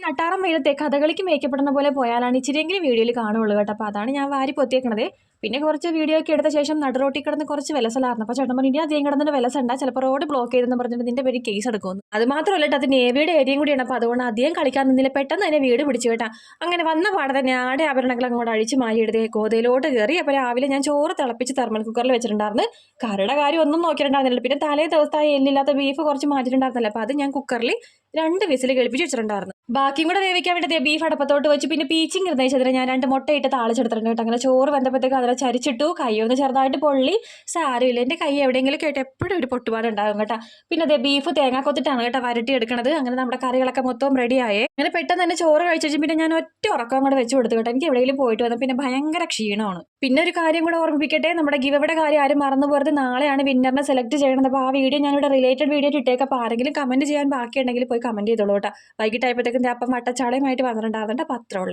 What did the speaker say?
നട്ടാറം വെയിലത്തെ കഥകളിക്ക് മേക്കപ്പെടുന്ന പോലെ പോയാലാണ് ഇച്ചിരിയെങ്കിലും വീഡിയോയിൽ കാണുള്ളൂ കേട്ടോ. അപ്പോൾ അതാണ് ഞാൻ വാരി പൊത്തിയേക്കണത്. പിന്നെ കുറച്ച് വീഡിയോ ഒക്കെ എടുത്ത ശേഷം നടുറോട്ടി കിടന്ന് കുറച്ച് വിലസലായിരുന്നു. അപ്പോൾ ചേട്ടൻ പറഞ്ഞു അധികം കിടന്നിട്ട് വിലസണ്ട, ചിലപ്പോൾ റോഡ് ബ്ലോക്ക് ചെയ്തെന്ന് പറഞ്ഞിട്ട് നിന്റെ പേര് കേസ് എടുക്കുമെന്ന്. അത് മാത്രമല്ല അത് നേവിയുടെ ഏരിയയും കൂടിയാണ്. അപ്പോൾ അതുകൊണ്ട് അധികം കളിക്കാൻ നിന്നില്ല, പെട്ടെന്ന് തന്നെ വീട് പിടിച്ചു കേട്ടാ. അങ്ങനെ വന്ന പാടെ തന്നെ ആടെ ആഭരണങ്ങൾ അങ്ങോട്ട് അഴിച്ച് മാറ്റിയെടുത്തേ ഗോതയിലോട്ട് കയറി. അപ്പോൾ രാവിലെ ഞാൻ ചോറ് തിളപ്പിച്ച് തെർമൽ കുക്കറിൽ വെച്ചിട്ടുണ്ടായിരുന്നു. കറിയുടെ കാര്യം ഒന്നും നോക്കിയിട്ടുണ്ടായിരുന്നില്ല. പിന്നെ തലേ ദിവസമായി എല്ലില്ലാത്ത ബീഫ് കുറച്ച് മാറ്റിയിട്ടുണ്ടായിരുന്നില്ല. അപ്പോൾ അത് ഞാൻ കുക്കറിൽ 2 വിസിൽ കളിപ്പിച്ച് വെച്ചിട്ടുണ്ടായിരുന്നു. ബാക്കിയും കൂടെ വേവിക്കാൻ വേണ്ടി ബീഫ് അടപ്പത്തോട്ട് വെച്ച് പിന്നെ പീച്ചിങ് നിർദ്ദേശത്തിന് ഞാൻ 2 മുട്ടയിട്ട് താളിച്ചെടുത്തിട്ടുണ്ട് കേട്ടോ. അങ്ങനെ ചോറ് വെന്തപ്പോഴത്തേക്ക് അതിനെ ചരിച്ചിട്ടു. കൈ ഒന്ന് ചെറുതായിട്ട് പൊള്ളി, സാരമില്ല, എൻ്റെ കൈ എവിടെയെങ്കിലും കേട്ട് എപ്പോഴും ഒരു പൊട്ടുപാടുണ്ടാകും കേട്ടോ. പിന്നെ ബീഫ് തേങ്ങ കൊത്തിട്ടാണ് കേട്ടോ വരട്ടി എടുക്കണത്. അങ്ങനെ നമ്മുടെ കറികളൊക്കെ മൊത്തം റെഡിയായേ. അങ്ങനെ പെട്ടെന്ന് തന്നെ ചോറ് കഴിച്ചു. പിന്നെ ഞാൻ ഒറ്റ ഉറക്കം കൂടെ വെച്ച് കൊടുത്തു കേട്ടോ. എനിക്ക് എവിടെയെങ്കിലും പോയിട്ട് വന്നു പിന്നെ ഭയങ്കര ക്ഷീണമാണ്. പിന്നെ ഒരു കാര്യം കൂടെ ഓർമ്മിപ്പിക്കട്ടെ, നമ്മുടെ ഗിവയുടെ കാര്യം ആരും മറന്നു പോകരുത്. നാളെയാണ് വിന്നറിനെ സെലക്ട് ചെയ്യണത്. അപ്പോൾ ആ വീഡിയോ ഞാനിവിടെ റിലേറ്റഡ് വീഡിയോ ഇട്ടേക്കാം. അപ്പോൾ ആരെങ്കിലും കമന്റ് ചെയ്യാൻ ബാക്കിയുണ്ടെങ്കിൽ പോയി കമന്റ് ചെയ്തോളൂ കേട്ടോ. വൈകിട്ടായപ്പോഴത്തേക്കും അപ്പം വട്ടച്ചാളയുമായിട്ട് വന്നിട്ടുണ്ടാകുന്നുണ്ട്. പത്രമുള്ള